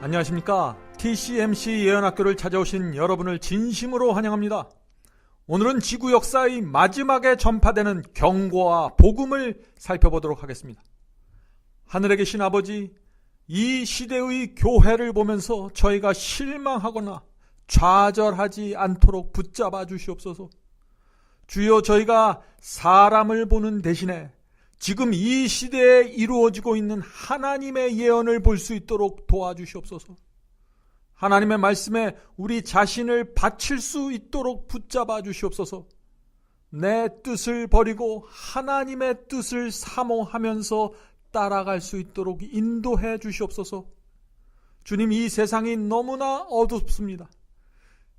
안녕하십니까. TCMC 예언학교를 찾아오신 여러분을 진심으로 환영합니다. 오늘은 지구 역사의 마지막에 전파되는 경고와 복음을 살펴보도록 하겠습니다. 하늘에 계신 아버지, 이 시대의 교회를 보면서 저희가 실망하거나 좌절하지 않도록 붙잡아 주시옵소서. 주여, 저희가 사람을 보는 대신에 지금 이 시대에 이루어지고 있는 하나님의 예언을 볼 수 있도록 도와주시옵소서. 하나님의 말씀에 우리 자신을 바칠 수 있도록 붙잡아 주시옵소서. 내 뜻을 버리고 하나님의 뜻을 사모하면서 따라갈 수 있도록 인도해 주시옵소서. 주님, 이 세상이 너무나 어둡습니다.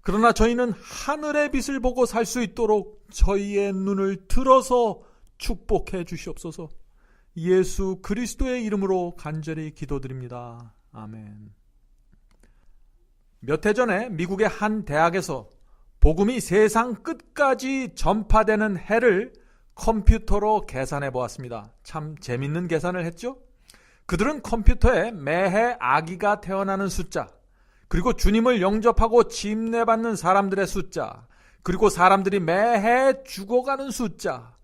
그러나 저희는 하늘의 빛을 보고 살 수 있도록 저희의 눈을 들어서 축복해 주시옵소서. 예수 그리스도의 이름으로 간절히 기도드립니다. 아멘. 몇 해 전에 미국의 한 대학에서 복음이 세상 끝까지 전파되는 해를 컴퓨터로 계산해 보았습니다. 참 재밌는 계산을 했죠? 그들은 컴퓨터에 매해 아기가 태어나는 숫자, 그리고 주님을 영접하고 침례받는 사람들의 숫자, 그리고 사람들이 매해 죽어가는 숫자,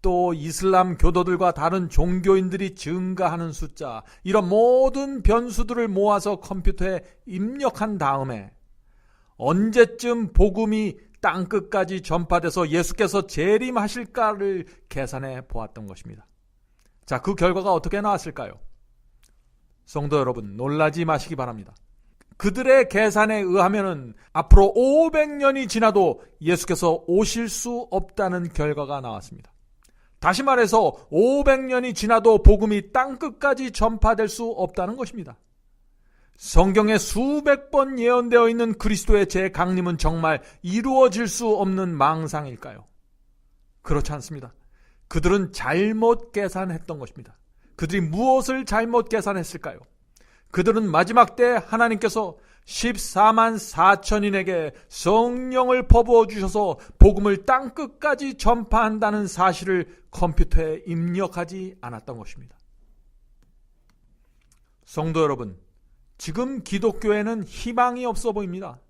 또 이슬람 교도들과 다른 종교인들이 증가하는 숫자, 이런 모든 변수들을 모아서 컴퓨터에 입력한 다음에 언제쯤 복음이 땅끝까지 전파돼서 예수께서 재림하실까를 계산해 보았던 것입니다. 자, 그 결과가 어떻게 나왔을까요? 성도 여러분, 놀라지 마시기 바랍니다. 그들의 계산에 의하면 앞으로 500년이 지나도 예수께서 오실 수 없다는 결과가 나왔습니다. 다시 말해서 500년이 지나도 복음이 땅끝까지 전파될 수 없다는 것입니다. 성경에 수백 번 예언되어 있는 그리스도의 재강림은 정말 이루어질 수 없는 망상일까요? 그렇지 않습니다. 그들은 잘못 계산했던 것입니다. 그들이 무엇을 잘못 계산했을까요? 그들은 마지막 때 하나님께서 14만 4천인에게 성령을 퍼부어 주셔서 복음을 땅끝까지 전파한다는 사실을 컴퓨터에 입력하지 않았던 것입니다. 성도 여러분, 지금 기독교에는 희망이 없어 보입니다.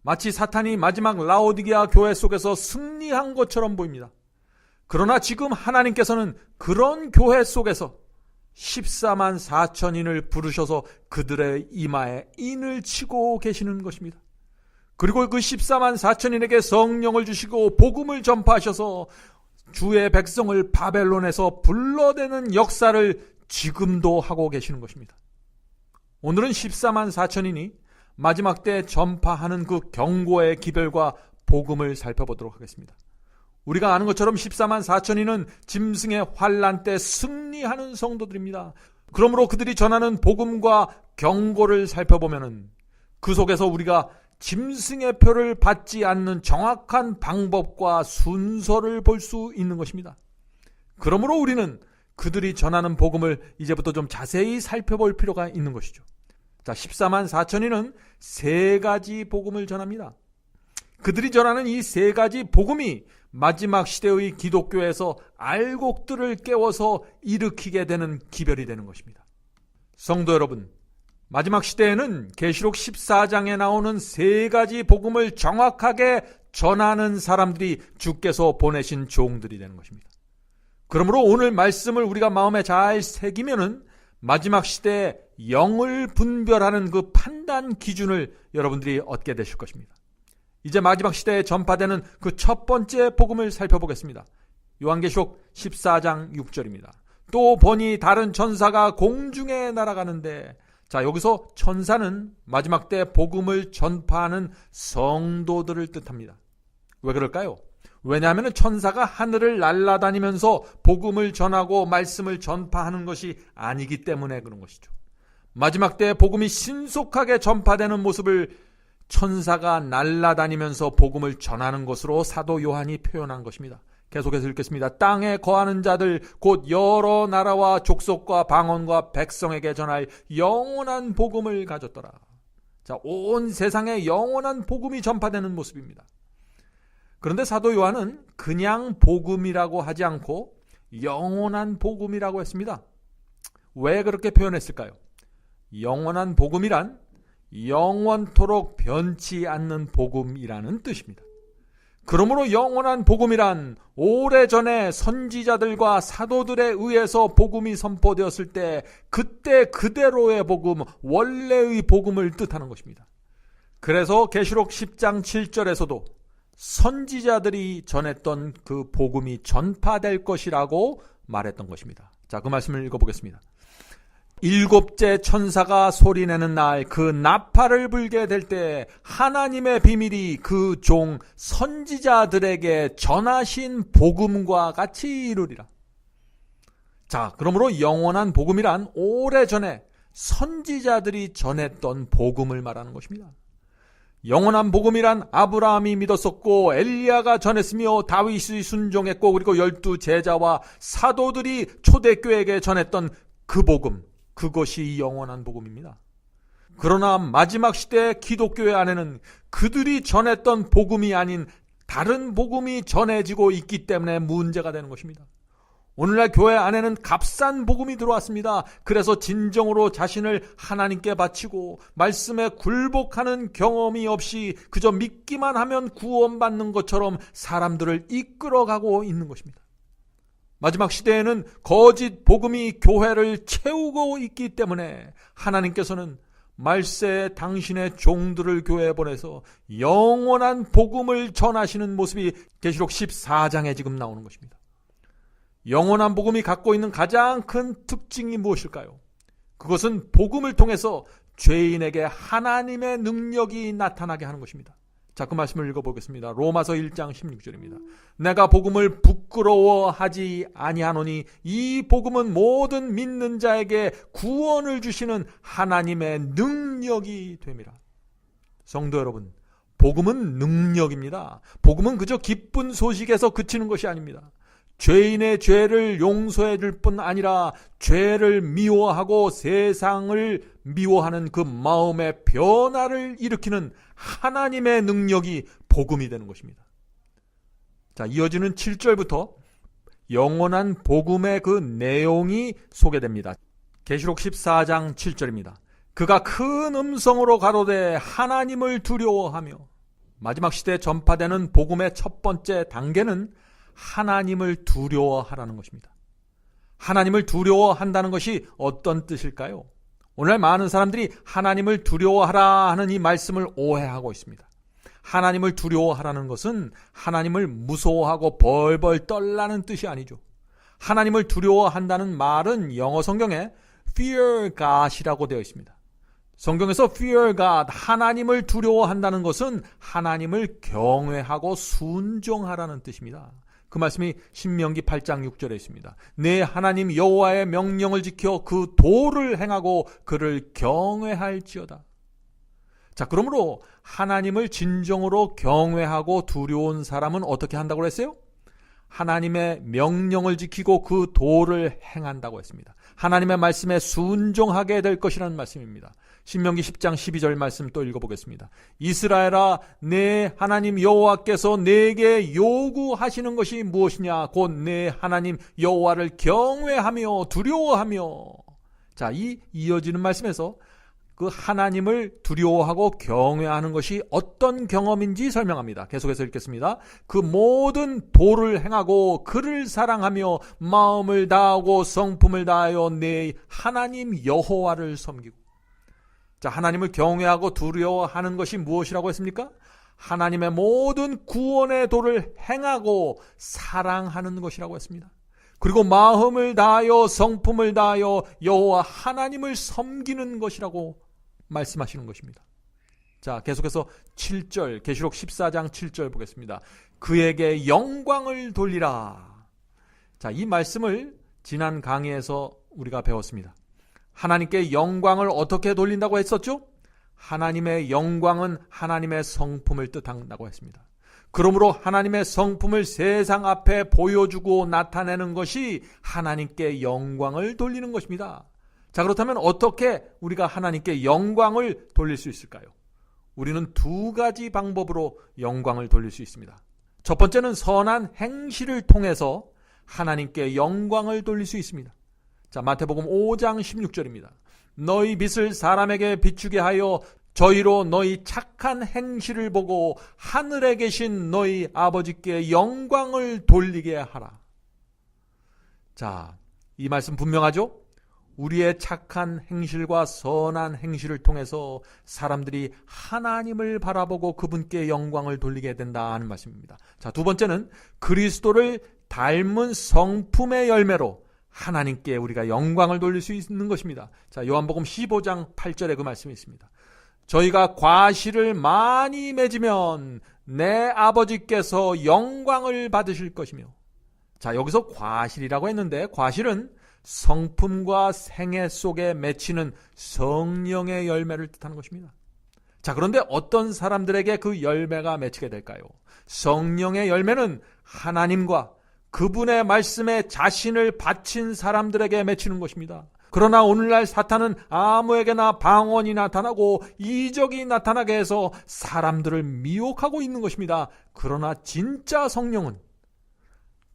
마치 사탄이 마지막 라오디게아 교회 속에서 승리한 것처럼 보입니다. 그러나 지금 하나님께서는 그런 교회 속에서 14만 4천인을 부르셔서 그들의 이마에 인을 치고 계시는 것입니다. 그리고 그 14만 4천인에게 성령을 주시고 복음을 전파하셔서 주의 백성을 바벨론에서 불러내는 역사를 지금도 하고 계시는 것입니다. 오늘은 14만 4천인이 마지막 때 전파하는 그 경고의 기별과 복음을 살펴보도록 하겠습니다. 우리가 아는 것처럼 14만 4천인은 짐승의 환난 때 승리하는 성도들입니다. 그러므로 그들이 전하는 복음과 경고를 살펴보면 그 속에서 우리가 짐승의 표를 받지 않는 정확한 방법과 순서를 볼 수 있는 것입니다. 그러므로 우리는 그들이 전하는 복음을 이제부터 좀 자세히 살펴볼 필요가 있는 것이죠. 자, 14만 4천인은 세 가지 복음을 전합니다. 그들이 전하는 이 세 가지 복음이 마지막 시대의 기독교에서 알곡들을 깨워서 일으키게 되는 기별이 되는 것입니다. 성도 여러분, 마지막 시대에는 계시록 14장에 나오는 세 가지 복음을 정확하게 전하는 사람들이 주께서 보내신 종들이 되는 것입니다. 그러므로 오늘 말씀을 우리가 마음에 잘 새기면은 마지막 시대에 영을 분별하는 그 판단 기준을 여러분들이 얻게 되실 것입니다. 이제 마지막 시대에 전파되는 그 첫 번째 복음을 살펴보겠습니다. 요한계시록 14장 6절입니다. 또 보니 다른 천사가 공중에 날아가는데, 자, 여기서 천사는 마지막 때 복음을 전파하는 성도들을 뜻합니다. 왜 그럴까요? 왜냐하면 천사가 하늘을 날아다니면서 복음을 전하고 말씀을 전파하는 것이 아니기 때문에 그런 것이죠. 마지막 때 복음이 신속하게 전파되는 모습을 천사가 날아다니면서 복음을 전하는 것으로 사도 요한이 표현한 것입니다. 계속해서 읽겠습니다. 땅에 거하는 자들 곧 여러 나라와 족속과 방언과 백성에게 전할 영원한 복음을 가졌더라. 자, 온 세상에 영원한 복음이 전파되는 모습입니다. 그런데 사도 요한은 그냥 복음이라고 하지 않고 영원한 복음이라고 했습니다. 왜 그렇게 표현했을까요? 영원한 복음이란 영원토록 변치 않는 복음이라는 뜻입니다. 그러므로 영원한 복음이란 오래전에 선지자들과 사도들에 의해서 복음이 선포되었을 때 그때 그대로의 복음, 원래의 복음을 뜻하는 것입니다. 그래서 계시록 10장 7절에서도 선지자들이 전했던 그 복음이 전파될 것이라고 말했던 것입니다. 자, 그 말씀을 읽어보겠습니다. 일곱째 천사가 소리내는 날 그 나팔을 불게 될 때 하나님의 비밀이 그 종 선지자들에게 전하신 복음과 같이 이루리라. 자, 그러므로 영원한 복음이란 오래전에 선지자들이 전했던 복음을 말하는 것입니다. 영원한 복음이란 아브라함이 믿었었고 엘리야가 전했으며 다윗이 순종했고 그리고 12 제자와 사도들이 초대교회에게 전했던 그 복음, 그것이 영원한 복음입니다. 그러나 마지막 시대 기독교회 안에는 그들이 전했던 복음이 아닌 다른 복음이 전해지고 있기 때문에 문제가 되는 것입니다. 오늘날 교회 안에는 값싼 복음이 들어왔습니다. 그래서 진정으로 자신을 하나님께 바치고 말씀에 굴복하는 경험이 없이 그저 믿기만 하면 구원받는 것처럼 사람들을 이끌어가고 있는 것입니다. 마지막 시대에는 거짓 복음이 교회를 채우고 있기 때문에 하나님께서는 말세에 당신의 종들을 교회에 보내서 영원한 복음을 전하시는 모습이 계시록 14장에 지금 나오는 것입니다. 영원한 복음이 갖고 있는 가장 큰 특징이 무엇일까요? 그것은 복음을 통해서 죄인에게 하나님의 능력이 나타나게 하는 것입니다. 자, 그 말씀을 읽어보겠습니다. 로마서 1장 16절입니다. 내가 복음을 부끄러워하지 아니하노니 이 복음은 모든 믿는 자에게 구원을 주시는 하나님의 능력이 됨이라. 성도 여러분, 복음은 능력입니다. 복음은 그저 기쁜 소식에서 그치는 것이 아닙니다. 죄인의 죄를 용서해 줄 뿐 아니라 죄를 미워하고 세상을 미워하는 그 마음의 변화를 일으키는 하나님의 능력이 복음이 되는 것입니다. 자, 이어지는 7절부터 영원한 복음의 그 내용이 소개됩니다. 계시록 14장 7절입니다. 그가 큰 음성으로 가로되 하나님을 두려워하며. 마지막 시대에 전파되는 복음의 첫 번째 단계는 하나님을 두려워하라는 것입니다. 하나님을 두려워한다는 것이 어떤 뜻일까요? 오늘 많은 사람들이 하나님을 두려워하라 하는 이 말씀을 오해하고 있습니다. 하나님을 두려워하라는 것은 하나님을 무서워하고 벌벌 떨라는 뜻이 아니죠. 하나님을 두려워한다는 말은 영어 성경에 fear God이라고 되어 있습니다. 성경에서 fear God, 하나님을 두려워한다는 것은 하나님을 경외하고 순종하라는 뜻입니다. 그 말씀이 신명기 8장 6절에 있습니다. 내 하나님 여호와의 명령을 지켜 그 도를 행하고 그를 경외할지어다. 자, 그러므로 하나님을 진정으로 경외하고 두려운 사람은 어떻게 한다고 했어요? 하나님의 명령을 지키고 그 도를 행한다고 했습니다. 하나님의 말씀에 순종하게 될 것이라는 말씀입니다. 신명기 10장 12절 말씀 또 읽어보겠습니다. 이스라엘아, 내 하나님 여호와께서 내게 요구하시는 것이 무엇이냐? 곧 내 하나님 여호와를 경외하며 두려워하며. 자, 이 이어지는 말씀에서 그 하나님을 두려워하고 경외하는 것이 어떤 경험인지 설명합니다. 계속해서 읽겠습니다. 그 모든 도를 행하고 그를 사랑하며 마음을 다하고 성품을 다하여 내 하나님 여호와를 섬기고. 자, 하나님을 경외하고 두려워하는 것이 무엇이라고 했습니까? 하나님의 모든 구원의 도를 행하고 사랑하는 것이라고 했습니다. 그리고 마음을 다하여 성품을 다하여 여호와 하나님을 섬기는 것이라고 말씀하시는 것입니다. 자, 계속해서 7절, 계시록 14장 7절 보겠습니다. 그에게 영광을 돌리라. 자, 이 말씀을 지난 강의에서 우리가 배웠습니다. 하나님께 영광을 어떻게 돌린다고 했었죠? 하나님의 영광은 하나님의 성품을 뜻한다고 했습니다. 그러므로 하나님의 성품을 세상 앞에 보여주고 나타내는 것이 하나님께 영광을 돌리는 것입니다. 자, 그렇다면 어떻게 우리가 하나님께 영광을 돌릴 수 있을까요? 우리는 두 가지 방법으로 영광을 돌릴 수 있습니다. 첫 번째는 선한 행실을 통해서 하나님께 영광을 돌릴 수 있습니다. 자, 마태복음 5장 16절입니다. 너희 빛을 사람에게 비추게 하여 저희로 너희 착한 행실을 보고 하늘에 계신 너희 아버지께 영광을 돌리게 하라. 자, 이 말씀 분명하죠? 우리의 착한 행실과 선한 행실을 통해서 사람들이 하나님을 바라보고 그분께 영광을 돌리게 된다 하는 말씀입니다. 자, 두 번째는 그리스도를 닮은 성품의 열매로 하나님께 우리가 영광을 돌릴 수 있는 것입니다. 자, 요한복음 15장 8절에 그 말씀이 있습니다. 저희가 과실을 많이 맺으면 내 아버지께서 영광을 받으실 것이며. 자, 여기서 과실이라고 했는데 과실은 성품과 생애 속에 맺히는 성령의 열매를 뜻하는 것입니다. 자, 그런데 어떤 사람들에게 그 열매가 맺히게 될까요? 성령의 열매는 하나님과 그분의 말씀에 자신을 바친 사람들에게 맺히는 것입니다. 그러나 오늘날 사탄은 아무에게나 방언이 나타나고 이적이 나타나게 해서 사람들을 미혹하고 있는 것입니다. 그러나 진짜 성령은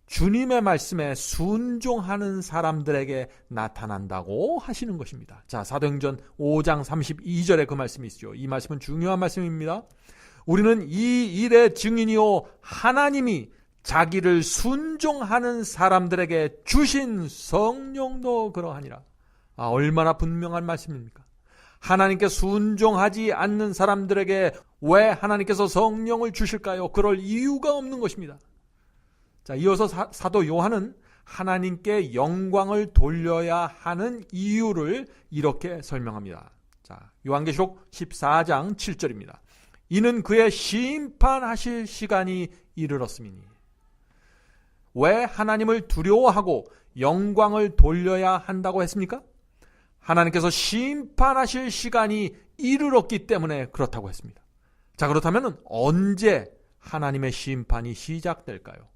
주님의 말씀에 순종하는 사람들에게 나타난다고 하시는 것입니다. 자, 사도행전 5장 32절에 그 말씀이 있죠. 이 말씀은 중요한 말씀입니다. 우리는 이 일의 증인이요 하나님이 자기를 순종하는 사람들에게 주신 성령도 그러하니라. 얼마나 분명한 말씀입니까? 하나님께 순종하지 않는 사람들에게 왜 하나님께서 성령을 주실까요? 그럴 이유가 없는 것입니다. 자, 이어서 사도 요한은 하나님께 영광을 돌려야 하는 이유를 이렇게 설명합니다. 자, 요한계시록 14장 7절입니다. 이는 그의 심판하실 시간이 이르렀음이니. 왜 하나님을 두려워하고 영광을 돌려야 한다고 했습니까? 하나님께서 심판하실 시간이 이르렀기 때문에 그렇다고 했습니다. 자, 그렇다면 언제 하나님의 심판이 시작될까요?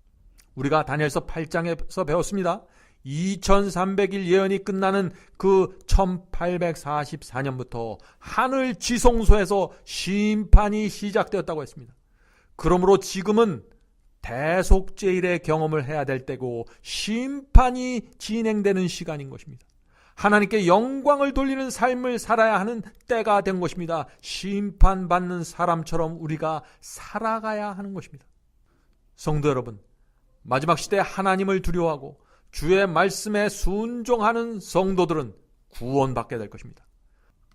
우리가 다니엘서 8장에서 배웠습니다. 2300일 예언이 끝나는 그 1844년부터 하늘 지성소에서 심판이 시작되었다고 했습니다. 그러므로 지금은 대속죄일의 경험을 해야 될 때고 심판이 진행되는 시간인 것입니다. 하나님께 영광을 돌리는 삶을 살아야 하는 때가 된 것입니다. 심판받는 사람처럼 우리가 살아가야 하는 것입니다. 성도 여러분, 마지막 시대에 하나님을 두려워하고 주의 말씀에 순종하는 성도들은 구원받게 될 것입니다.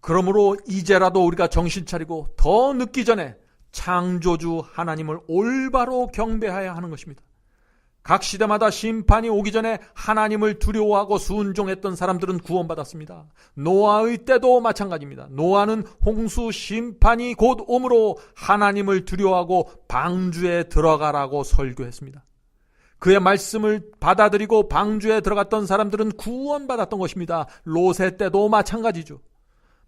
그러므로 이제라도 우리가 정신 차리고 더 늦기 전에 창조주 하나님을 올바로 경배해야 하는 것입니다. 각 시대마다 심판이 오기 전에 하나님을 두려워하고 순종했던 사람들은 구원받았습니다. 노아의 때도 마찬가지입니다. 노아는 홍수 심판이 곧 오므로 하나님을 두려워하고 방주에 들어가라고 설교했습니다. 그의 말씀을 받아들이고 방주에 들어갔던 사람들은 구원받았던 것입니다. 롯의 때도 마찬가지죠.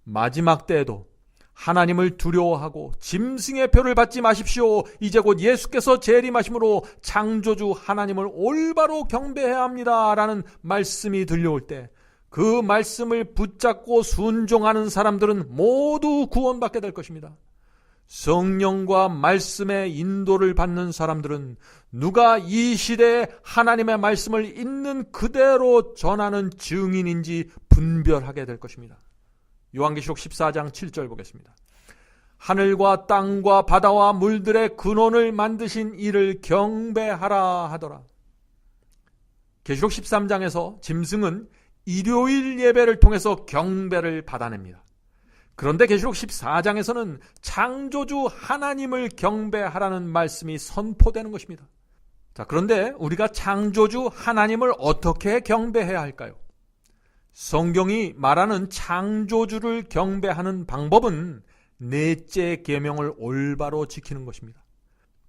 마지막 때에도 하나님을 두려워하고 짐승의 표를 받지 마십시오. 이제 곧 예수께서 재림하심으로 창조주 하나님을 올바로 경배해야 합니다. 라는 말씀이 들려올 때 그 말씀을 붙잡고 순종하는 사람들은 모두 구원받게 될 것입니다. 성령과 말씀의 인도를 받는 사람들은 누가 이 시대에 하나님의 말씀을 있는 그대로 전하는 증인인지 분별하게 될 것입니다. 요한계시록 14장 7절 보겠습니다. 하늘과 땅과 바다와 물들의 근원을 만드신 이를 경배하라 하더라. 계시록 13장에서 짐승은 일요일 예배를 통해서 경배를 받아냅니다. 그런데 계시록 14장에서는 창조주 하나님을 경배하라는 말씀이 선포되는 것입니다. 자, 그런데 우리가 창조주 하나님을 어떻게 경배해야 할까요? 성경이 말하는 창조주를 경배하는 방법은 넷째 계명을 올바로 지키는 것입니다.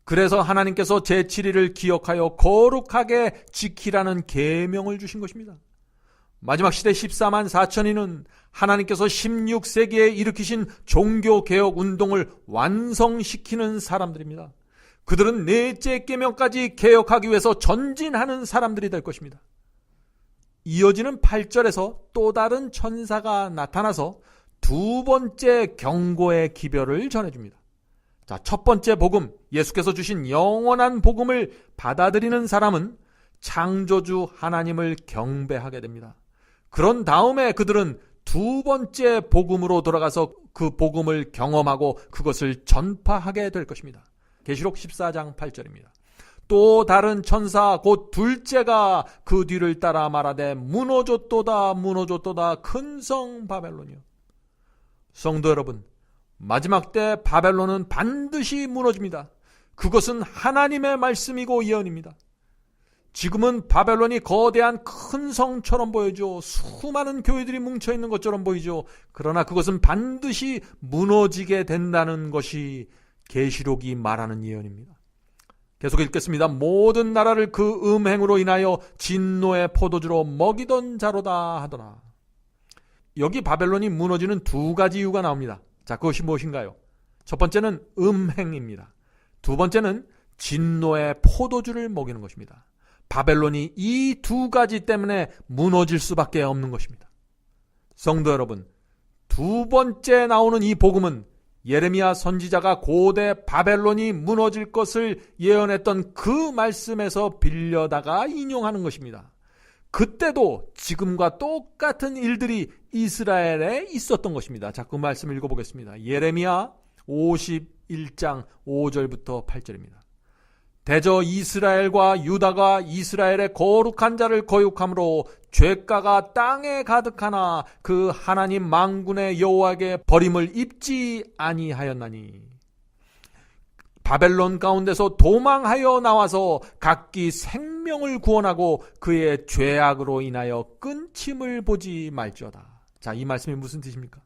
그래서 하나님께서 제7일을 기억하여 거룩하게 지키라는 계명을 주신 것입니다. 마지막 시대 14만 4천인은 하나님께서 16세기에 일으키신 종교개혁 운동을 완성시키는 사람들입니다. 그들은 넷째 계명까지 개혁하기 위해서 전진하는 사람들이 될 것입니다. 이어지는 8절에서 또 다른 천사가 나타나서 두 번째 경고의 기별을 전해줍니다. 자, 첫 번째 복음, 예수께서 주신 영원한 복음을 받아들이는 사람은 창조주 하나님을 경배하게 됩니다. 그런 다음에 그들은 두 번째 복음으로 돌아가서 그 복음을 경험하고 그것을 전파하게 될 것입니다. 계시록 14장 8절입니다. 또 다른 천사 곧 둘째가 그 뒤를 따라 말하되 무너졌도다 무너졌도다 큰 성 바벨론이요. 성도 여러분, 마지막 때 바벨론은 반드시 무너집니다. 그것은 하나님의 말씀이고 예언입니다. 지금은 바벨론이 거대한 큰 성처럼 보이죠. 수많은 교회들이 뭉쳐있는 것처럼 보이죠. 그러나 그것은 반드시 무너지게 된다는 것이 계시록이 말하는 예언입니다. 계속 읽겠습니다. 모든 나라를 그 음행으로 인하여 진노의 포도주로 먹이던 자로다 하더라. 여기 바벨론이 무너지는 두 가지 이유가 나옵니다. 자, 그것이 무엇인가요? 첫 번째는 음행입니다. 두 번째는 진노의 포도주를 먹이는 것입니다. 바벨론이 이 두 가지 때문에 무너질 수밖에 없는 것입니다. 성도 여러분, 두 번째 나오는 이 복음은 예레미야 선지자가 고대 바벨론이 무너질 것을 예언했던 그 말씀에서 빌려다가 인용하는 것입니다. 그때도 지금과 똑같은 일들이 이스라엘에 있었던 것입니다. 자, 그 말씀 읽어보겠습니다. 예레미야 51장 5절부터 8절입니다. 대저 이스라엘과 유다가 이스라엘의 거룩한 자를 거역함으로 죄가가 땅에 가득하나 그 하나님 만군의 여호와에게 버림을 입지 아니하였나니 바벨론 가운데서 도망하여 나와서 각기 생명을 구원하고 그의 죄악으로 인하여 끊침을 보지 말지어다. 자, 이 말씀이 무슨 뜻입니까?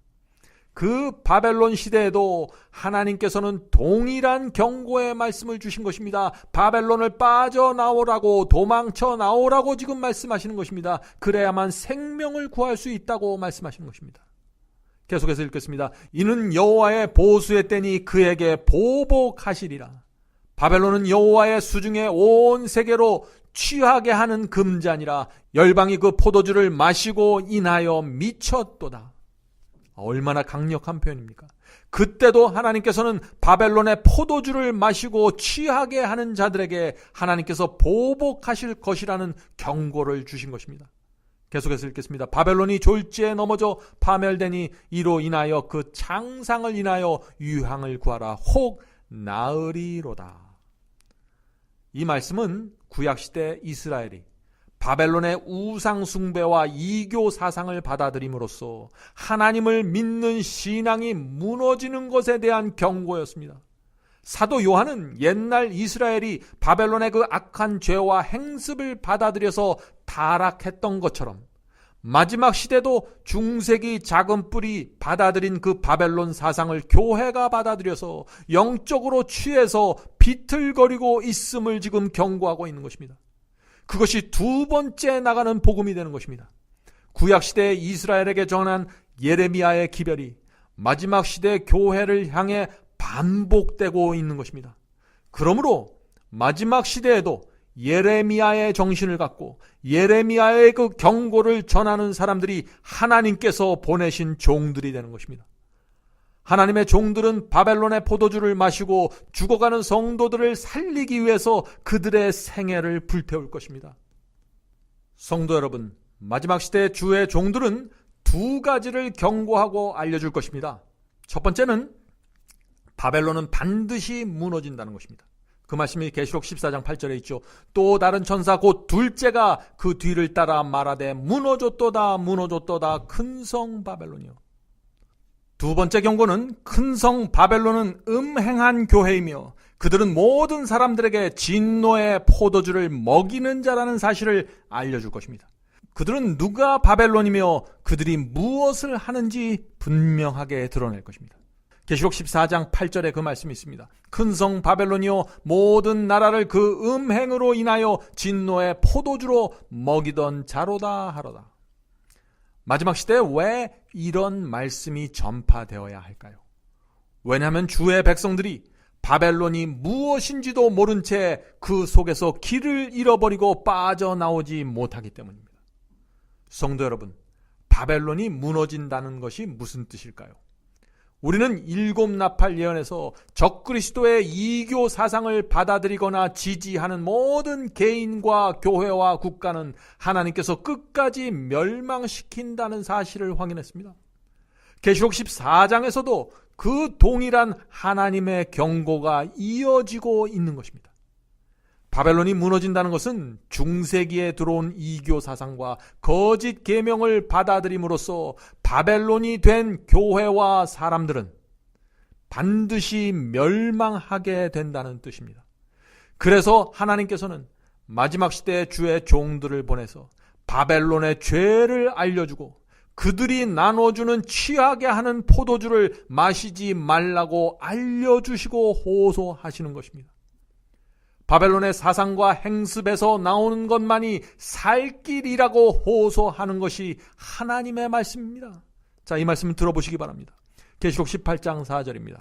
그 바벨론 시대에도 하나님께서는 동일한 경고의 말씀을 주신 것입니다. 바벨론을 빠져나오라고, 도망쳐 나오라고 지금 말씀하시는 것입니다. 그래야만 생명을 구할 수 있다고 말씀하시는 것입니다. 계속해서 읽겠습니다. 이는 여호와의 보수의 때니 그에게 보복하시리라. 바벨론은 여호와의 수중에 온 세계로 취하게 하는 금잔이라. 열방이 그 포도주를 마시고 인하여 미쳤도다. 얼마나 강력한 표현입니까? 그때도 하나님께서는 바벨론의 포도주를 마시고 취하게 하는 자들에게 하나님께서 보복하실 것이라는 경고를 주신 것입니다. 계속해서 읽겠습니다. 바벨론이 졸지에 넘어져 파멸되니 이로 인하여 그 창상을 인하여 유향을 구하라. 혹 나으리로다. 이 말씀은 구약시대 이스라엘이 바벨론의 우상 숭배와 이교 사상을 받아들임으로써 하나님을 믿는 신앙이 무너지는 것에 대한 경고였습니다. 사도 요한은 옛날 이스라엘이 바벨론의 그 악한 죄와 행습을 받아들여서 타락했던 것처럼 마지막 시대도 중세기 작은 뿔이 받아들인 그 바벨론 사상을 교회가 받아들여서 영적으로 취해서 비틀거리고 있음을 지금 경고하고 있는 것입니다. 그것이 두 번째 나가는 복음이 되는 것입니다. 구약시대 이스라엘에게 전한 예레미야의 기별이 마지막 시대 교회를 향해 반복되고 있는 것입니다. 그러므로 마지막 시대에도 예레미야의 정신을 갖고 예레미야의 그 경고를 전하는 사람들이 하나님께서 보내신 종들이 되는 것입니다. 하나님의 종들은 바벨론의 포도주를 마시고 죽어가는 성도들을 살리기 위해서 그들의 생애를 불태울 것입니다. 성도 여러분, 마지막 시대 주의 종들은 두 가지를 경고하고 알려줄 것입니다. 첫 번째는 바벨론은 반드시 무너진다는 것입니다. 그 말씀이 계시록 14장 8절에 있죠. 또 다른 천사 곧 둘째가 그 뒤를 따라 말하되 무너졌도다 무너졌도다 큰 성 바벨론이요. 두 번째 경고는 큰 성 바벨론은 음행한 교회이며 그들은 모든 사람들에게 진노의 포도주를 먹이는 자라는 사실을 알려줄 것입니다. 그들은 누가 바벨론이며 그들이 무엇을 하는지 분명하게 드러낼 것입니다. 계시록 14장 8절에 그 말씀이 있습니다. 큰 성 바벨론이요 모든 나라를 그 음행으로 인하여 진노의 포도주로 먹이던 자로다 하로다. 마지막 시대에 왜 이런 말씀이 전파되어야 할까요? 왜냐하면 주의 백성들이 바벨론이 무엇인지도 모른 채 그 속에서 길을 잃어버리고 빠져나오지 못하기 때문입니다. 성도 여러분, 바벨론이 무너진다는 것이 무슨 뜻일까요? 우리는 일곱 나팔 예언에서 적그리스도의 이교 사상을 받아들이거나 지지하는 모든 개인과 교회와 국가는 하나님께서 끝까지 멸망시킨다는 사실을 확인했습니다. 계시록 14장에서도 그 동일한 하나님의 경고가 이어지고 있는 것입니다. 바벨론이 무너진다는 것은 중세기에 들어온 이교 사상과 거짓 계명을 받아들임으로써 바벨론이 된 교회와 사람들은 반드시 멸망하게 된다는 뜻입니다. 그래서 하나님께서는 마지막 시대에 주의 종들을 보내서 바벨론의 죄를 알려주고 그들이 나눠주는 취하게 하는 포도주를 마시지 말라고 알려주시고 호소하시는 것입니다. 바벨론의 사상과 행습에서 나오는 것만이 살 길이라고 호소하는 것이 하나님의 말씀입니다. 자, 이 말씀 들어보시기 바랍니다. 계시록 18장 4절입니다.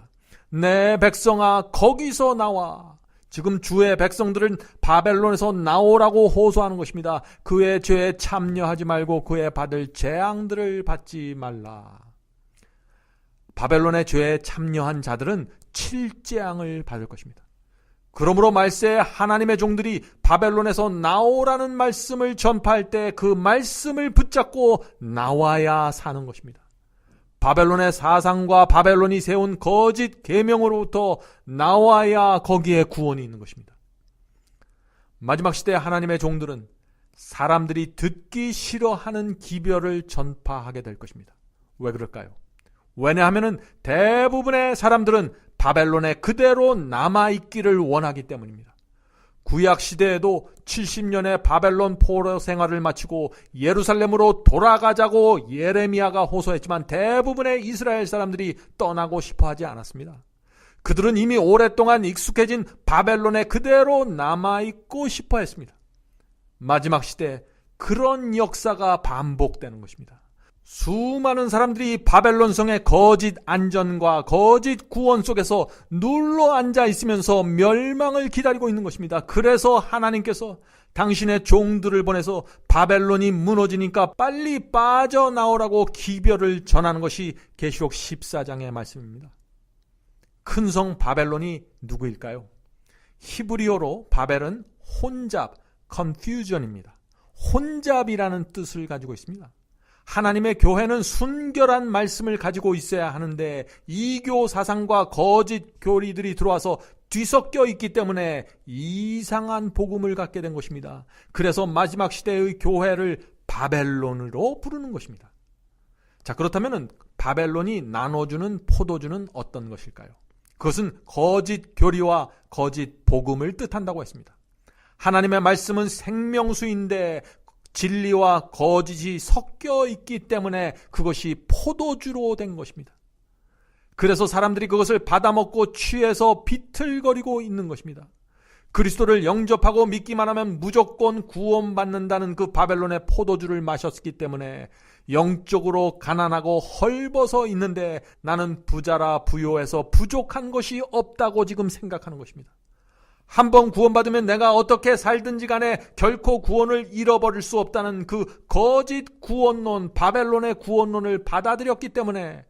내 백성아 거기서 나와. 지금 주의 백성들은 바벨론에서 나오라고 호소하는 것입니다. 그의 죄에 참여하지 말고 그의 받을 재앙들을 받지 말라. 바벨론의 죄에 참여한 자들은 7재앙을 받을 것입니다. 그러므로 말세에 하나님의 종들이 바벨론에서 나오라는 말씀을 전파할 때 그 말씀을 붙잡고 나와야 사는 것입니다. 바벨론의 사상과 바벨론이 세운 거짓 계명으로부터 나와야 거기에 구원이 있는 것입니다. 마지막 시대 하나님의 종들은 사람들이 듣기 싫어하는 기별을 전파하게 될 것입니다. 왜 그럴까요? 왜냐하면 대부분의 사람들은 바벨론에 그대로 남아있기를 원하기 때문입니다. 구약 시대에도 70년의 바벨론 포로 생활을 마치고 예루살렘으로 돌아가자고 예레미야가 호소했지만 대부분의 이스라엘 사람들이 떠나고 싶어 하지 않았습니다. 그들은 이미 오랫동안 익숙해진 바벨론에 그대로 남아있고 싶어 했습니다. 마지막 시대에 그런 역사가 반복되는 것입니다. 수많은 사람들이 바벨론 성의 거짓 안전과 거짓 구원 속에서 눌러 앉아 있으면서 멸망을 기다리고 있는 것입니다. 그래서 하나님께서 당신의 종들을 보내서 바벨론이 무너지니까 빨리 빠져나오라고 기별을 전하는 것이 계시록 14장의 말씀입니다. 큰 성 바벨론이 누구일까요? 히브리어로 바벨은 혼잡, confusion입니다. 혼잡이라는 뜻을 가지고 있습니다. 하나님의 교회는 순결한 말씀을 가지고 있어야 하는데 이교 사상과 거짓 교리들이 들어와서 뒤섞여 있기 때문에 이상한 복음을 갖게 된 것입니다. 그래서 마지막 시대의 교회를 바벨론으로 부르는 것입니다. 자, 그렇다면 바벨론이 나눠주는 포도주는 어떤 것일까요? 그것은 거짓 교리와 거짓 복음을 뜻한다고 했습니다. 하나님의 말씀은 생명수인데 진리와 거짓이 섞여 있기 때문에 그것이 포도주로 된 것입니다. 그래서 사람들이 그것을 받아먹고 취해서 비틀거리고 있는 것입니다. 그리스도를 영접하고 믿기만 하면 무조건 구원받는다는 그 바벨론의 포도주를 마셨기 때문에 영적으로 가난하고 헐벗어 있는데 나는 부자라 부요해서 부족한 것이 없다고 지금 생각하는 것입니다. 한번 구원받으면 내가 어떻게 살든지 간에 결코 구원을 잃어버릴 수 없다는 그 거짓 구원론, 바벨론의 구원론을 받아들였기 때문에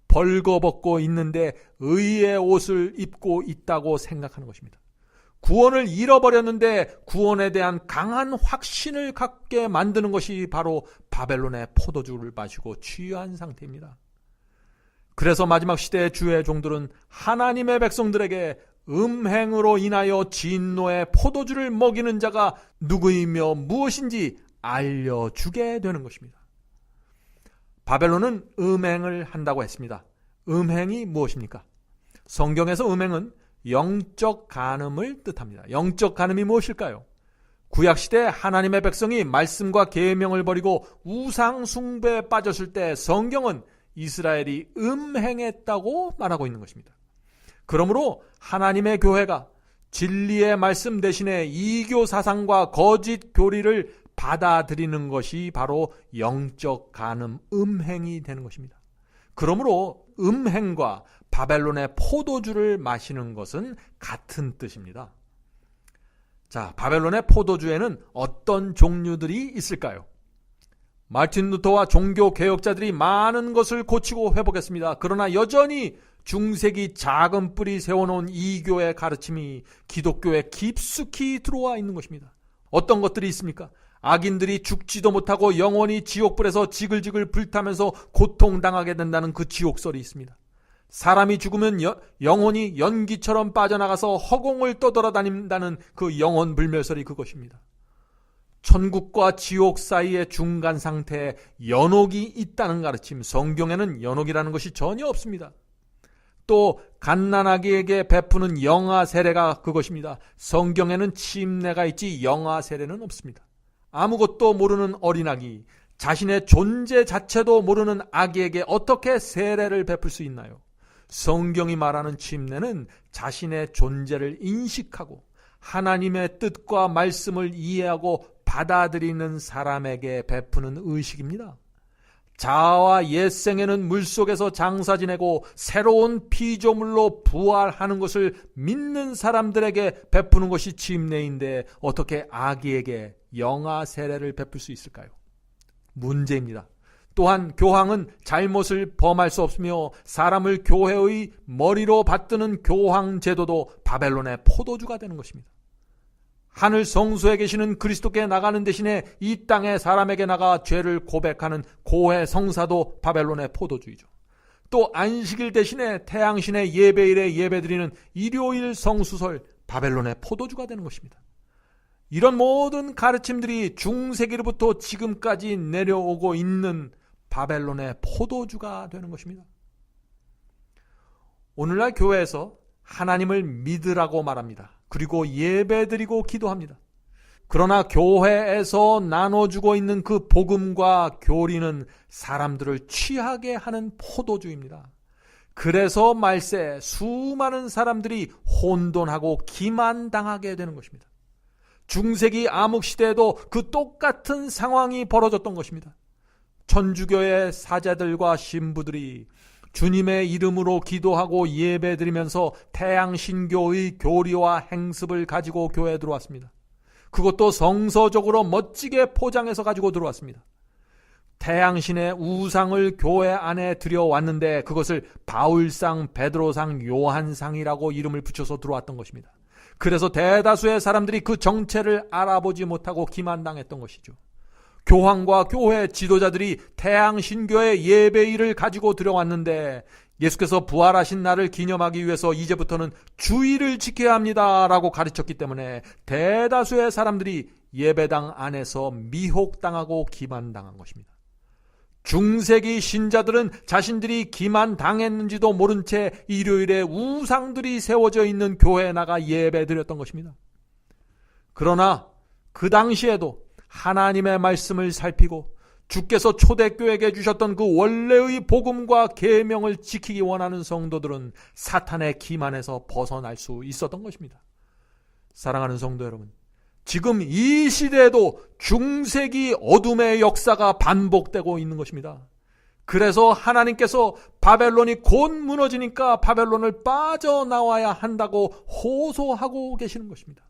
벌거벗고 있는데 의의 옷을 입고 있다고 생각하는 것입니다. 구원을 잃어버렸는데 구원에 대한 강한 확신을 갖게 만드는 것이 바로 바벨론의 포도주를 마시고 취한 상태입니다. 그래서 마지막 시대의 주의 종들은 하나님의 백성들에게 음행으로 인하여 진노의 포도주를 먹이는 자가 누구이며 무엇인지 알려주게 되는 것입니다. 바벨론은 음행을 한다고 했습니다. 음행이 무엇입니까? 성경에서 음행은 영적 간음을 뜻합니다. 영적 간음이 무엇일까요? 구약시대 하나님의 백성이 말씀과 계명을 버리고 우상 숭배에 빠졌을 때 성경은 이스라엘이 음행했다고 말하고 있는 것입니다. 그러므로 하나님의 교회가 진리의 말씀 대신에 이교 사상과 거짓 교리를 받아들이는 것이 바로 영적 간음, 음행이 되는 것입니다. 그러므로 음행과 바벨론의 포도주를 마시는 것은 같은 뜻입니다. 자, 바벨론의 포도주에는 어떤 종류들이 있을까요? 마틴 루터와 종교 개혁자들이 많은 것을 고치고 회복했습니다. 그러나 여전히 중세기 작은 뿌리 세워놓은 이교의 가르침이 기독교에 깊숙이 들어와 있는 것입니다. 어떤 것들이 있습니까? 악인들이 죽지도 못하고 영원히 지옥불에서 지글지글 불타면서 고통당하게 된다는 그 지옥설이 있습니다. 사람이 죽으면 영혼이 연기처럼 빠져나가서 허공을 떠돌아다닌다는 그 영혼불멸설이 그것입니다. 천국과 지옥 사이의 중간 상태에 연옥이 있다는 가르침, 성경에는 연옥이라는 것이 전혀 없습니다. 또 갓난아기에게 베푸는 영아 세례가 그것입니다. 성경에는 침례가 있지 영아 세례는 없습니다. 아무것도 모르는 어린아기, 자신의 존재 자체도 모르는 아기에게 어떻게 세례를 베풀 수 있나요? 성경이 말하는 침례는 자신의 존재를 인식하고 하나님의 뜻과 말씀을 이해하고 받아들이는 사람에게 베푸는 의식입니다. 자아와 옛생에는 물속에서 장사 지내고 새로운 피조물로 부활하는 것을 믿는 사람들에게 베푸는 것이 침례인데 어떻게 아기에게 영아 세례를 베풀 수 있을까요? 문제입니다. 또한 교황은 잘못을 범할 수 없으며 사람을 교회의 머리로 받드는 교황 제도도 바벨론의 포도주가 되는 것입니다. 하늘 성소에 계시는 그리스도께 나가는 대신에 이 땅의 사람에게 나가 죄를 고백하는 고해 성사도 바벨론의 포도주이죠. 또 안식일 대신에 태양신의 예배일에 예배드리는 일요일 성수설 바벨론의 포도주가 되는 것입니다. 이런 모든 가르침들이 중세기로부터 지금까지 내려오고 있는 바벨론의 포도주가 되는 것입니다. 오늘날 교회에서 하나님을 믿으라고 말합니다. 그리고 예배드리고 기도합니다. 그러나 교회에서 나눠주고 있는 그 복음과 교리는 사람들을 취하게 하는 포도주입니다. 그래서 말세 수많은 사람들이 혼돈하고 기만당하게 되는 것입니다. 중세기 암흑시대에도 그 똑같은 상황이 벌어졌던 것입니다. 천주교의 사제들과 신부들이 주님의 이름으로 기도하고 예배드리면서 태양신교의 교리와 행습을 가지고 교회에 들어왔습니다. 그것도 성서적으로 멋지게 포장해서 가지고 들어왔습니다. 태양신의 우상을 교회 안에 들여왔는데 그것을 바울상, 베드로상, 요한상이라고 이름을 붙여서 들어왔던 것입니다. 그래서 대다수의 사람들이 그 정체를 알아보지 못하고 기만당했던 것이죠. 교황과 교회 지도자들이 태양신교의 예배일을 가지고 들어왔는데 예수께서 부활하신 날을 기념하기 위해서 이제부터는 주일을 지켜야 합니다 라고 가르쳤기 때문에 대다수의 사람들이 예배당 안에서 미혹당하고 기만당한 것입니다. 중세기 신자들은 자신들이 기만당했는지도 모른 채 일요일에 우상들이 세워져 있는 교회에 나가 예배드렸던 것입니다. 그러나 그 당시에도 하나님의 말씀을 살피고 주께서 초대교회에게 주셨던 그 원래의 복음과 계명을 지키기 원하는 성도들은 사탄의 기만에서 벗어날 수 있었던 것입니다. 사랑하는 성도 여러분, 지금 이 시대에도 중세기 어둠의 역사가 반복되고 있는 것입니다. 그래서 하나님께서 바벨론이 곧 무너지니까 바벨론을 빠져나와야 한다고 호소하고 계시는 것입니다.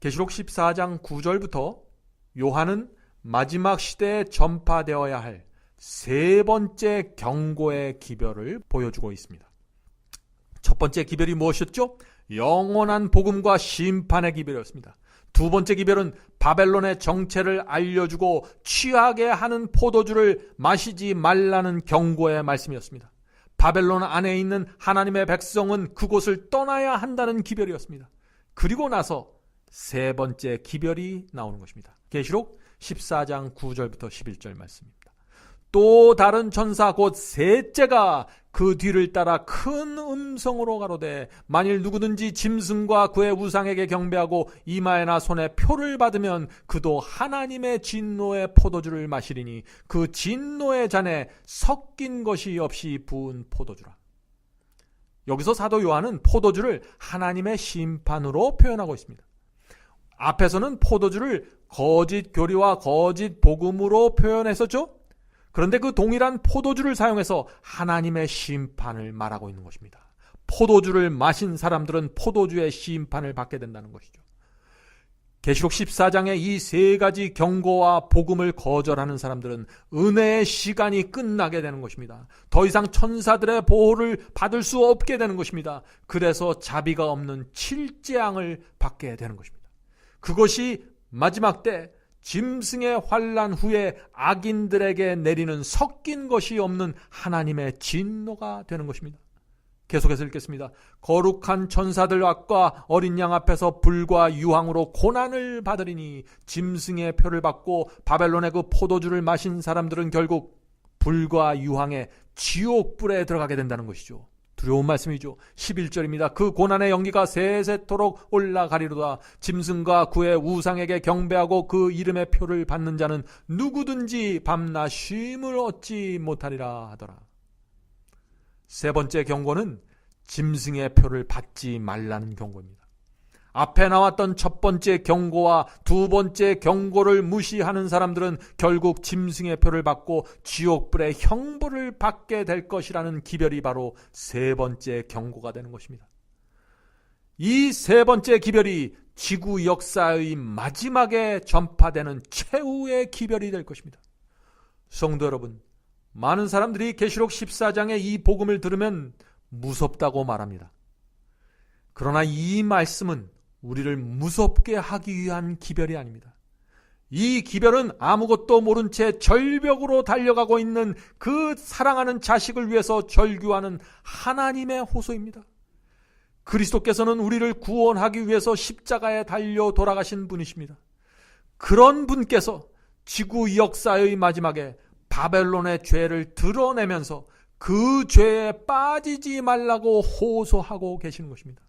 계시록 14장 9절부터 요한은 마지막 시대에 전파되어야 할 세 번째 경고의 기별을 보여주고 있습니다. 첫 번째 기별이 무엇이었죠? 영원한 복음과 심판의 기별이었습니다. 두 번째 기별은 바벨론의 정체를 알려주고 취하게 하는 포도주를 마시지 말라는 경고의 말씀이었습니다. 바벨론 안에 있는 하나님의 백성은 그곳을 떠나야 한다는 기별이었습니다. 그리고 나서 세 번째 기별이 나오는 것입니다. 계시록 14장 9절부터 11절 말씀입니다. 또 다른 천사 곧 셋째가 그 뒤를 따라 큰 음성으로 가로되 만일 누구든지 짐승과 그의 우상에게 경배하고 이마에나 손에 표를 받으면 그도 하나님의 진노의 포도주를 마시리니 그 진노의 잔에 섞인 것이 없이 부은 포도주라. 여기서 사도 요한은 포도주를 하나님의 심판으로 표현하고 있습니다. 앞에서는 포도주를 거짓 교리와 거짓 복음으로 표현했었죠. 그런데 그 동일한 포도주를 사용해서 하나님의 심판을 말하고 있는 것입니다. 포도주를 마신 사람들은 포도주의 심판을 받게 된다는 것이죠. 계시록 14장의 이 세 가지 경고와 복음을 거절하는 사람들은 은혜의 시간이 끝나게 되는 것입니다. 더 이상 천사들의 보호를 받을 수 없게 되는 것입니다. 그래서 자비가 없는 칠재앙을 받게 되는 것입니다. 그것이 마지막 때 짐승의 환난 후에 악인들에게 내리는 섞인 것이 없는 하나님의 진노가 되는 것입니다. 계속해서 읽겠습니다. 거룩한 천사들 앞과 어린 양 앞에서 불과 유황으로 고난을 받으리니 짐승의 표를 받고 바벨론의 그 포도주를 마신 사람들은 결국 불과 유황의 지옥불에 들어가게 된다는 것이죠. 두려운 말씀이죠. 11절입니다. 그 고난의 연기가 세세토록 올라가리로다. 짐승과 그의 우상에게 경배하고 그 이름의 표를 받는 자는 누구든지 밤낮 쉼을 얻지 못하리라 하더라. 세 번째 경고는 짐승의 표를 받지 말라는 경고입니다. 앞에 나왔던 첫 번째 경고와 두 번째 경고를 무시하는 사람들은 결국 짐승의 표를 받고 지옥불의 형벌을 받게 될 것이라는 기별이 바로 세 번째 경고가 되는 것입니다. 이 세 번째 기별이 지구 역사의 마지막에 전파되는 최후의 기별이 될 것입니다. 성도 여러분, 많은 사람들이 계시록 14장의 이 복음을 들으면 무섭다고 말합니다. 그러나 이 말씀은 우리를 무섭게 하기 위한 기별이 아닙니다. 이 기별은 아무것도 모른 채 절벽으로 달려가고 있는 그 사랑하는 자식을 위해서 절규하는 하나님의 호소입니다. 그리스도께서는 우리를 구원하기 위해서 십자가에 달려 돌아가신 분이십니다. 그런 분께서 지구 역사의 마지막에 바벨론의 죄를 드러내면서 그 죄에 빠지지 말라고 호소하고 계시는 것입니다.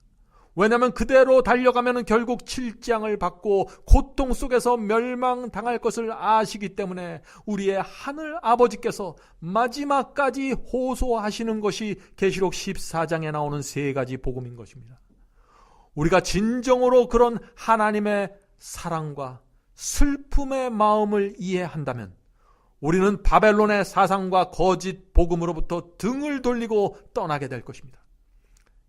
왜냐하면 그대로 달려가면 결국 칠재앙을 받고 고통 속에서 멸망당할 것을 아시기 때문에 우리의 하늘 아버지께서 마지막까지 호소하시는 것이 계시록 14장에 나오는 세 가지 복음인 것입니다. 우리가 진정으로 그런 하나님의 사랑과 슬픔의 마음을 이해한다면 우리는 바벨론의 사상과 거짓 복음으로부터 등을 돌리고 떠나게 될 것입니다.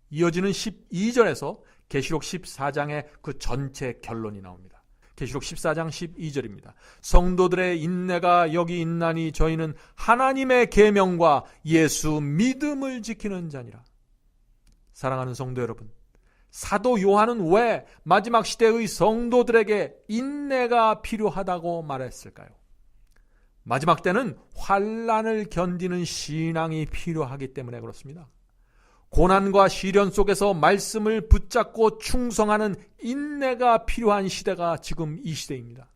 이어지는 12절에서 계시록 14장의 그 전체 결론이 나옵니다. 계시록 14장 12절입니다. 성도들의 인내가 여기 있나니 저희는 하나님의 계명과 예수 믿음을 지키는 자니라. 사랑하는 성도 여러분, 사도 요한은 왜 마지막 시대의 성도들에게 인내가 필요하다고 말했을까요? 마지막 때는 환난을 견디는 신앙이 필요하기 때문에 그렇습니다. 고난과 시련 속에서 말씀을 붙잡고 충성하는 인내가 필요한 시대가 지금 이 시대입니다.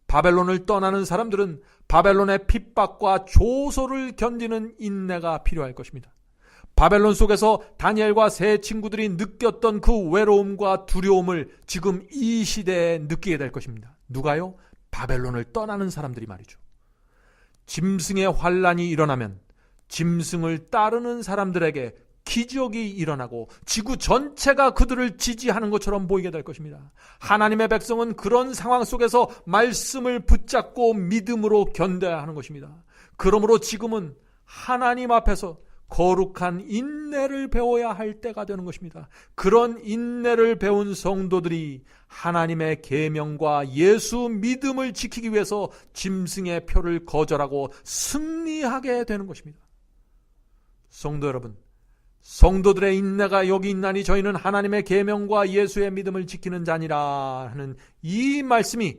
바벨론을 떠나는 사람들은 바벨론의 핍박과 조소를 견디는 인내가 필요할 것입니다. 바벨론 속에서 다니엘과 세 친구들이 느꼈던 그 외로움과 두려움을 지금 이 시대에 느끼게 될 것입니다. 누가요? 바벨론을 떠나는 사람들이 말이죠. 짐승의 환난이 일어나면 짐승을 따르는 사람들에게 기적이 일어나고 지구 전체가 그들을 지지하는 것처럼 보이게 될 것입니다. 하나님의 백성은 그런 상황 속에서 말씀을 붙잡고 믿음으로 견뎌야 하는 것입니다. 그러므로 지금은 하나님 앞에서 거룩한 인내를 배워야 할 때가 되는 것입니다. 그런 인내를 배운 성도들이 하나님의 계명과 예수 믿음을 지키기 위해서 짐승의 표를 거절하고 승리하게 되는 것입니다. 성도 여러분, 성도들의 인내가 여기 있나니 저희는 하나님의 계명과 예수의 믿음을 지키는 자니라 하는 이 말씀이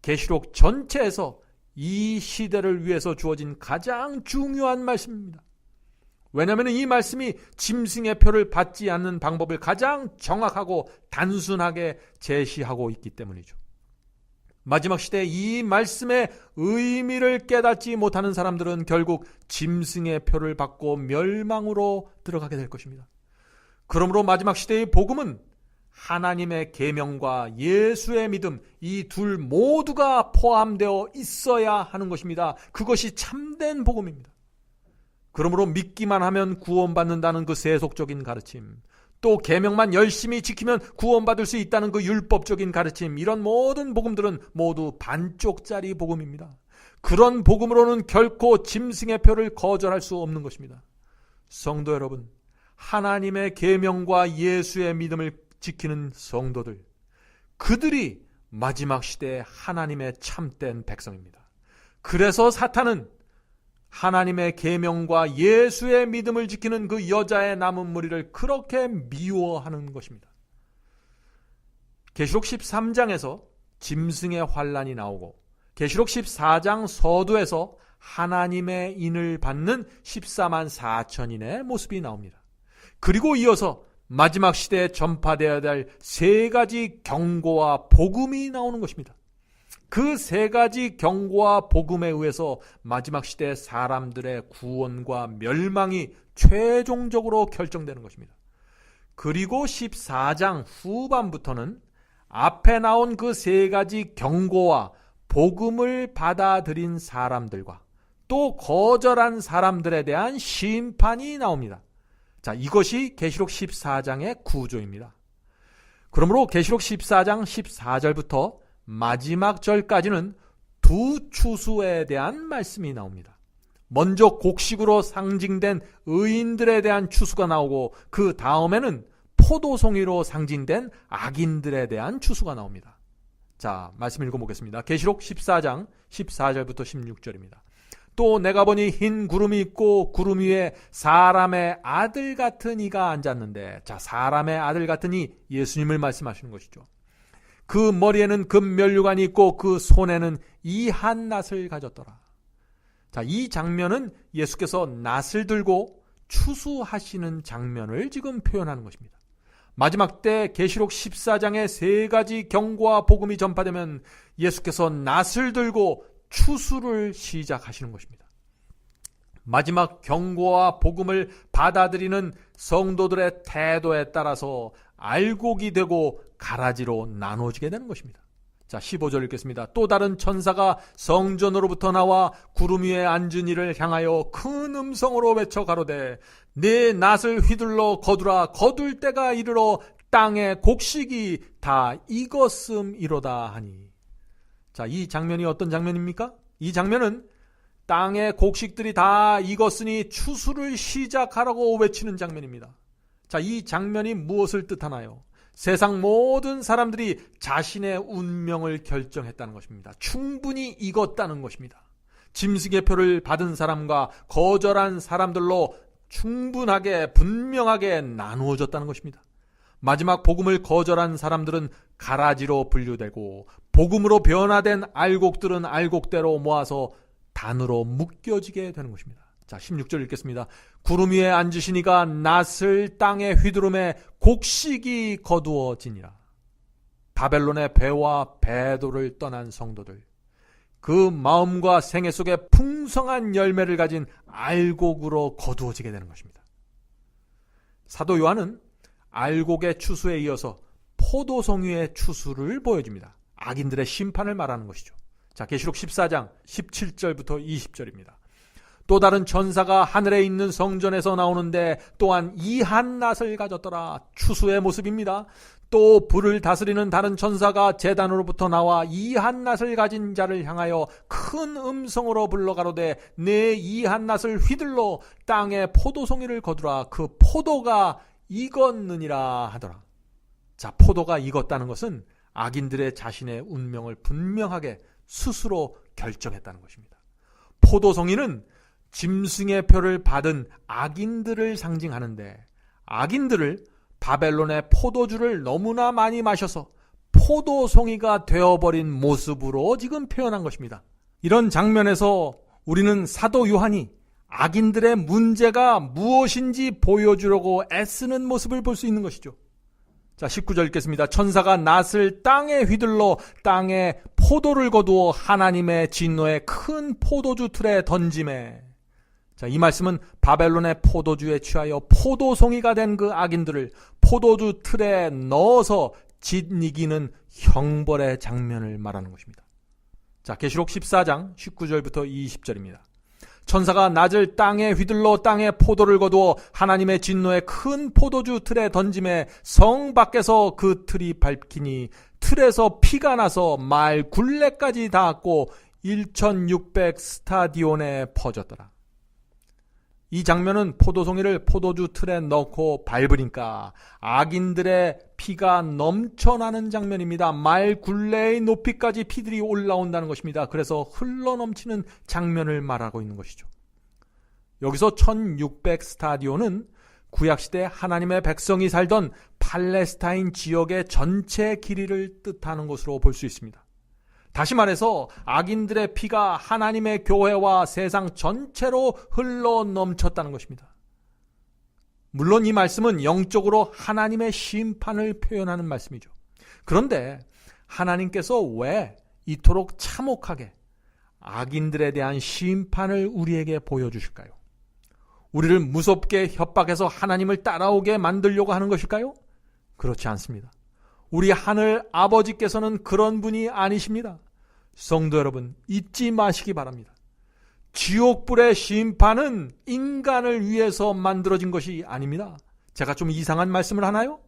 계시록 전체에서 이 시대를 위해서 주어진 가장 중요한 말씀입니다. 왜냐하면 이 말씀이 짐승의 표를 받지 않는 방법을 가장 정확하고 단순하게 제시하고 있기 때문이죠. 마지막 시대에 이 말씀의 의미를 깨닫지 못하는 사람들은 결국 짐승의 표를 받고 멸망으로 들어가게 될 것입니다. 그러므로 마지막 시대의 복음은 하나님의 계명과 예수의 믿음, 이 둘 모두가 포함되어 있어야 하는 것입니다. 그것이 참된 복음입니다. 그러므로 믿기만 하면 구원받는다는 그 세속적인 가르침, 또 계명만 열심히 지키면 구원받을 수 있다는 그 율법적인 가르침, 이런 모든 복음들은 모두 반쪽짜리 복음입니다. 그런 복음으로는 결코 짐승의 표를 거절할 수 없는 것입니다. 성도 여러분, 하나님의 계명과 예수의 믿음을 지키는 성도들, 그들이 마지막 시대에 하나님의 참된 백성입니다. 그래서 사탄은 하나님의 계명과 예수의 믿음을 지키는 그 여자의 남은 무리를 그렇게 미워하는 것입니다. 계시록 13장에서 짐승의 환란이 나오고 계시록 14장 서두에서 하나님의 인을 받는 14만 4천인의 모습이 나옵니다. 그리고 이어서 마지막 시대에 전파되어야 될 세 가지 경고와 복음이 나오는 것입니다. 그 세 가지 경고와 복음에 의해서 마지막 시대 사람들의 구원과 멸망이 최종적으로 결정되는 것입니다. 그리고 14장 후반부터는 앞에 나온 그 세 가지 경고와 복음을 받아들인 사람들과 또 거절한 사람들에 대한 심판이 나옵니다. 자, 이것이 계시록 14장의 구조입니다. 그러므로 계시록 14장 14절부터 마지막 절까지는 두 추수에 대한 말씀이 나옵니다. 먼저 곡식으로 상징된 의인들에 대한 추수가 나오고 그 다음에는 포도송이로 상징된 악인들에 대한 추수가 나옵니다. 자, 말씀 읽어보겠습니다. 계시록 14장 14절부터 16절입니다. 또 내가 보니 흰 구름이 있고 구름 위에 사람의 아들 같은 이가 앉았는데, 자, 사람의 아들 같은 이, 예수님을 말씀하시는 것이죠. 그 머리에는 금면류관이 있고 그 손에는 이 한 낫을 가졌더라. 자, 이 장면은 예수께서 낫을 들고 추수하시는 장면을 지금 표현하는 것입니다. 마지막 때 계시록 14장의 세 가지 경고와 복음이 전파되면 예수께서 낫을 들고 추수를 시작하시는 것입니다. 마지막 경고와 복음을 받아들이는 성도들의 태도에 따라서 알곡이 되고 가라지로 나눠지게 되는 것입니다. 자, 15절 읽겠습니다. 또 다른 천사가 성전으로부터 나와 구름 위에 앉은 이를 향하여 큰 음성으로 외쳐 가로되 네 낫을 휘둘러 거두라. 거둘 때가 이르러 땅의 곡식이 다 익었음이로다 하니. 자, 이 장면이 어떤 장면입니까? 이 장면은 땅의 곡식들이 다 익었으니 추수를 시작하라고 외치는 장면입니다. 자, 이 장면이 무엇을 뜻하나요? 세상 모든 사람들이 자신의 운명을 결정했다는 것입니다. 충분히 익었다는 것입니다. 짐승의 표를 받은 사람과 거절한 사람들로 충분하게 분명하게 나누어졌다는 것입니다. 마지막 복음을 거절한 사람들은 가라지로 분류되고 복음으로 변화된 알곡들은 알곡대로 모아서 단으로 묶여지게 되는 것입니다. 자, 16절 읽겠습니다. 구름 위에 앉으시니가 낫을 땅에 휘두름에 곡식이 거두어지니라. 바벨론의 배와 배도를 떠난 성도들, 그 마음과 생애 속에 풍성한 열매를 가진 알곡으로 거두어지게 되는 것입니다. 사도 요한은 알곡의 추수에 이어서 포도송이의 추수를 보여줍니다. 악인들의 심판을 말하는 것이죠. 자, 계시록 14장 17절부터 20절입니다. 또 다른 천사가 하늘에 있는 성전에서 나오는데 또한 이 한 낫을 가졌더라. 추수의 모습입니다. 또 불을 다스리는 다른 천사가 제단으로부터 나와 이 한 낫을 가진 자를 향하여 큰 음성으로 불러 가로되 내 이 한 낫을 휘둘러 땅에 포도송이를 거두라. 그 포도가 익었느니라 하더라. 자, 포도가 익었다는 것은 악인들의 자신의 운명을 분명하게 스스로 결정했다는 것입니다. 포도송이는 짐승의 표를 받은 악인들을 상징하는데, 악인들을 바벨론의 포도주를 너무나 많이 마셔서 포도송이가 되어버린 모습으로 지금 표현한 것입니다. 이런 장면에서 우리는 사도 요한이 악인들의 문제가 무엇인지 보여주려고 애쓰는 모습을 볼 수 있는 것이죠. 자, 19절 읽겠습니다. 천사가 낫을 땅에 휘둘러 땅에 포도를 거두어 하나님의 진노의 큰 포도주 틀에 던지매. 자, 이 말씀은 바벨론의 포도주에 취하여 포도송이가 된 그 악인들을 포도주 틀에 넣어서 짓이기는 형벌의 장면을 말하는 것입니다. 자, 계시록 14장 19절부터 20절입니다. 천사가 낫을 땅에 휘둘러 땅에 포도를 거두어 하나님의 진노의 큰 포도주 틀에 던짐에 성 밖에서 그 틀이 밝히니 틀에서 피가 나서 말 굴레까지 닿았고 1600 스타디온에 퍼졌더라. 이 장면은 포도송이를 포도주 틀에 넣고 밟으니까 악인들의 피가 넘쳐나는 장면입니다. 말 굴레의 높이까지 피들이 올라온다는 것입니다. 그래서 흘러넘치는 장면을 말하고 있는 것이죠. 여기서 1600 스타디오는 구약시대 하나님의 백성이 살던 팔레스타인 지역의 전체 길이를 뜻하는 것으로 볼 수 있습니다. 다시 말해서 악인들의 피가 하나님의 교회와 세상 전체로 흘러 넘쳤다는 것입니다. 물론 이 말씀은 영적으로 하나님의 심판을 표현하는 말씀이죠. 그런데 하나님께서 왜 이토록 참혹하게 악인들에 대한 심판을 우리에게 보여주실까요? 우리를 무섭게 협박해서 하나님을 따라오게 만들려고 하는 것일까요? 그렇지 않습니다. 우리 하늘 아버지께서는 그런 분이 아니십니다. 성도 여러분, 잊지 마시기 바랍니다. 지옥불의 심판은 인간을 위해서 만들어진 것이 아닙니다. 제가 좀 이상한 말씀을 하나요?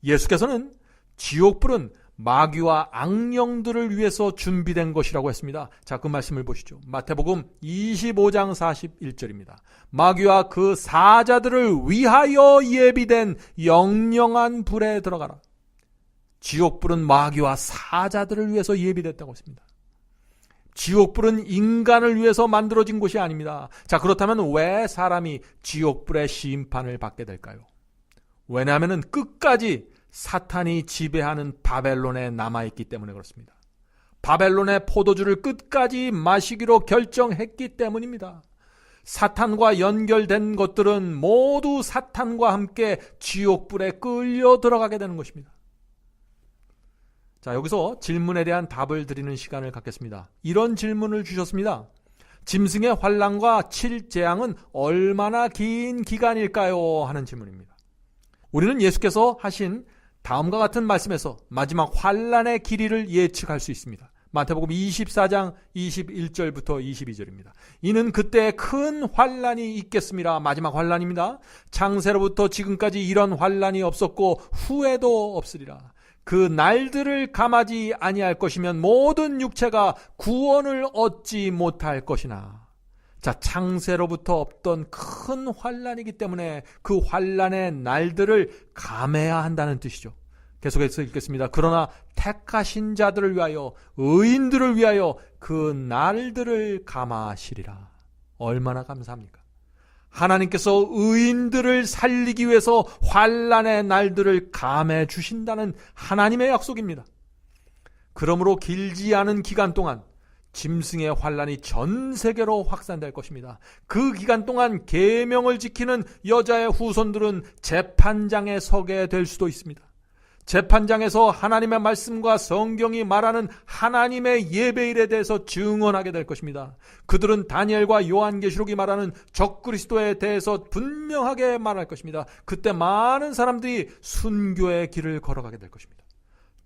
예수께서는 지옥불은 마귀와 악령들을 위해서 준비된 것이라고 했습니다. 자, 그 말씀을 보시죠. 마태복음 25장 41절입니다. 마귀와 그 사자들을 위하여 예비된 영영한 불에 들어가라. 지옥불은 마귀와 사자들을 위해서 예비됐다고 했습니다. 지옥불은 인간을 위해서 만들어진 곳이 아닙니다. 자, 그렇다면 왜 사람이 지옥불의 심판을 받게 될까요? 왜냐하면 끝까지 사탄이 지배하는 바벨론에 남아있기 때문에 그렇습니다. 바벨론의 포도주를 끝까지 마시기로 결정했기 때문입니다. 사탄과 연결된 것들은 모두 사탄과 함께 지옥불에 끌려 들어가게 되는 것입니다. 자, 여기서 질문에 대한 답을 드리는 시간을 갖겠습니다. 이런 질문을 주셨습니다. 짐승의 환난과 7재앙은 얼마나 긴 기간일까요? 하는 질문입니다. 우리는 예수께서 하신 다음과 같은 말씀에서 마지막 환난의 길이를 예측할 수 있습니다. 마태복음 24장 21절부터 22절입니다. 이는 그때 큰 환난이 있겠습니다. 마지막 환난입니다. 창세로부터 지금까지 이런 환난이 없었고 후에도 없으리라. 그 날들을 감하지 아니할 것이면 모든 육체가 구원을 얻지 못할 것이나. 자, 창세로부터 없던 큰 환난이기 때문에 그 환난의 날들을 감해야 한다는 뜻이죠. 계속해서 읽겠습니다. 그러나 택하신 자들을 위하여, 의인들을 위하여 그 날들을 감하시리라. 얼마나 감사합니까? 하나님께서 의인들을 살리기 위해서 환난의 날들을 감해 주신다는 하나님의 약속입니다. 그러므로 길지 않은 기간 동안 짐승의 환난이 전 세계로 확산될 것입니다. 그 기간 동안 계명을 지키는 여자의 후손들은 재판장에 서게 될 수도 있습니다. 재판장에서 하나님의 말씀과 성경이 말하는 하나님의 예배일에 대해서 증언하게 될 것입니다. 그들은 다니엘과 요한계시록이 말하는 적그리스도에 대해서 분명하게 말할 것입니다. 그때 많은 사람들이 순교의 길을 걸어가게 될 것입니다.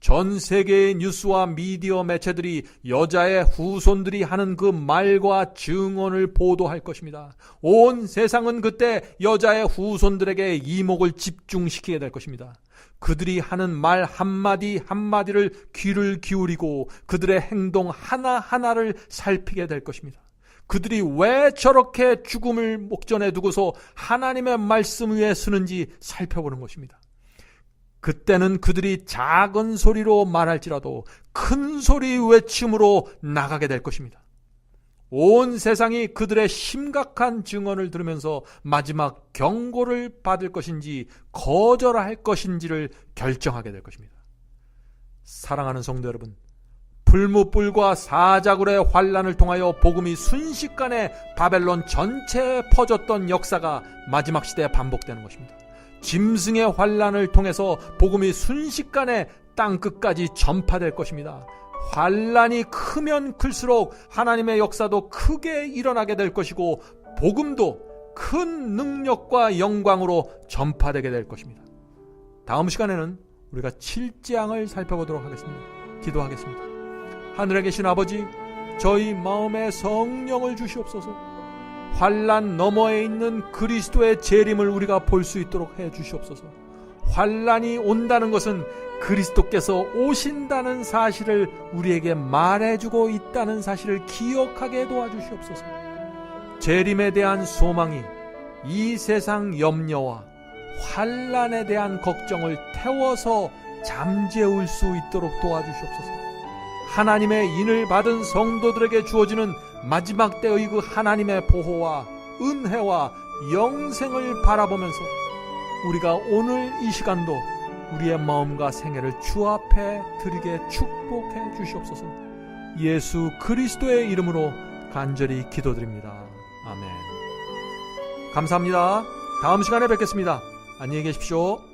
전 세계의 뉴스와 미디어 매체들이 여자의 후손들이 하는 그 말과 증언을 보도할 것입니다. 온 세상은 그때 여자의 후손들에게 이목을 집중시키게 될 것입니다. 그들이 하는 말 한마디 한마디를 귀를 기울이고 그들의 행동 하나하나를 살피게 될 것입니다. 그들이 왜 저렇게 죽음을 목전에 두고서 하나님의 말씀 위에 서는지 살펴보는 것입니다. 그때는 그들이 작은 소리로 말할지라도 큰 소리 외침으로 나가게 될 것입니다. 온 세상이 그들의 심각한 증언을 들으면서 마지막 경고를 받을 것인지 거절할 것인지를 결정하게 될 것입니다. 사랑하는 성도 여러분, 불무불과 사자굴의 환난을 통하여 복음이 순식간에 바벨론 전체에 퍼졌던 역사가 마지막 시대에 반복되는 것입니다. 짐승의 환난을 통해서 복음이 순식간에 땅끝까지 전파될 것입니다. 환난이 크면 클수록 하나님의 역사도 크게 일어나게 될 것이고 복음도 큰 능력과 영광으로 전파되게 될 것입니다. 다음 시간에는 우리가 7재앙을 살펴보도록 하겠습니다. 기도하겠습니다. 하늘에 계신 아버지, 저희 마음에 성령을 주시옵소서. 환난 너머에 있는 그리스도의 재림을 우리가 볼 수 있도록 해 주시옵소서. 환난이 온다는 것은 그리스도께서 오신다는 사실을 우리에게 말해주고 있다는 사실을 기억하게 도와주시옵소서. 재림에 대한 소망이 이 세상 염려와 환난에 대한 걱정을 태워서 잠재울 수 있도록 도와주시옵소서. 하나님의 인을 받은 성도들에게 주어지는 마지막 때의 그 하나님의 보호와 은혜와 영생을 바라보면서 우리가 오늘 이 시간도 우리의 마음과 생애를 주 앞에 드리게 축복해 주시옵소서. 예수 그리스도의 이름으로 간절히 기도드립니다. 아멘. 감사합니다. 다음 시간에 뵙겠습니다. 안녕히 계십시오.